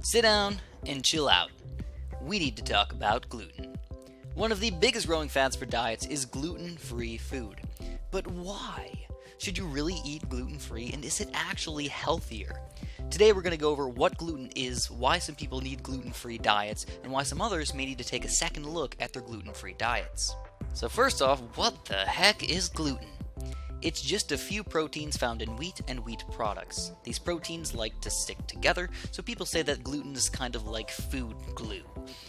Sit down and chill out. We need to talk about gluten. One of the biggest growing fads for diets is gluten-free food. But why? Should you really eat gluten-free, and is it actually healthier? Today we're going to go over what gluten is, why some people need gluten-free diets, and why some others may need to take a second look at their gluten-free diets. So first off, what the heck is gluten? It's just a few proteins found in wheat and wheat products. These proteins like to stick together, so people say that gluten is kind of like food glue.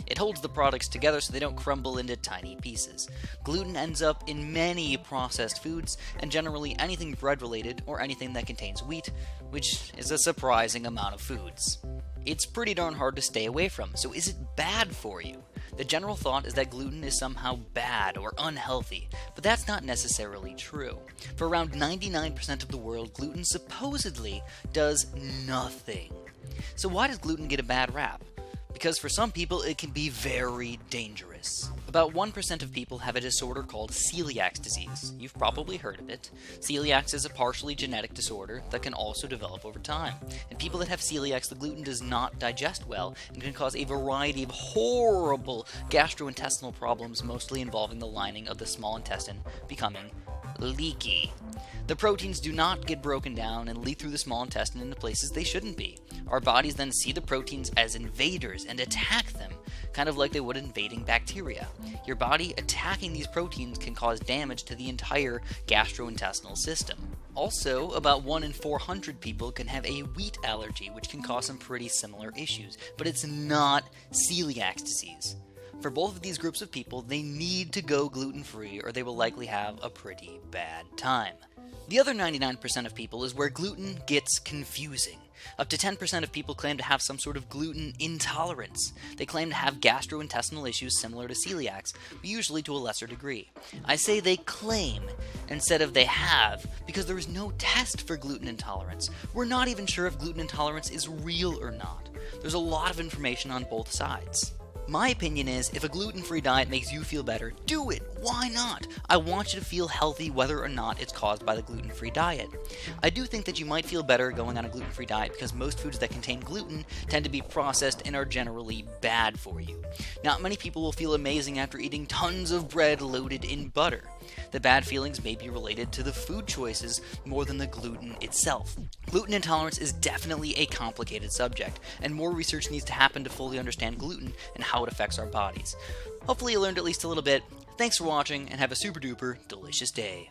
It holds the products together so they don't crumble into tiny pieces. Gluten ends up in many processed foods, and generally anything bread-related or anything that contains wheat, which is a surprising amount of foods. It's pretty darn hard to stay away from, so is it bad for you? The general thought is that gluten is somehow bad or unhealthy, but that's not necessarily true. For around 99% of the world, gluten supposedly does nothing. So why does gluten get a bad rap? Because for some people it can be very dangerous. About 1% of people have a disorder called celiac disease. You've probably heard of it. Celiac is a partially genetic disorder that can also develop over time. In people that have celiac, the gluten does not digest well and can cause a variety of horrible gastrointestinal problems, mostly involving the lining of the small intestine becoming leaky. The proteins do not get broken down and leak through the small intestine into places they shouldn't be. Our bodies then see the proteins as invaders and attack them, kind of like they would invading bacteria. Your body attacking these proteins can cause damage to the entire gastrointestinal system. Also, about 1 in 400 people can have a wheat allergy, which can cause some pretty similar issues, but it's not celiac disease. For both of these groups of people, they need to go gluten-free or they will likely have a pretty bad time. The other 99% of people is where gluten gets confusing. Up to 10% of people claim to have some sort of gluten intolerance. They claim to have gastrointestinal issues similar to celiac, but usually to a lesser degree. I say they claim instead of they have, because there is no test for gluten intolerance. We're not even sure if gluten intolerance is real or not. There's a lot of information on both sides. My opinion is, if a gluten-free diet makes you feel better, do it! Why not? I want you to feel healthy whether or not it's caused by the gluten-free diet. I do think that you might feel better going on a gluten-free diet because most foods that contain gluten tend to be processed and are generally bad for you. Not many people will feel amazing after eating tons of bread loaded in butter. The bad feelings may be related to the food choices more than the gluten itself. Gluten intolerance is definitely a complicated subject, and more research needs to happen to fully understand gluten and how it affects our bodies. Hopefully you learned at least a little bit. Thanks for watching, and have a super duper delicious day.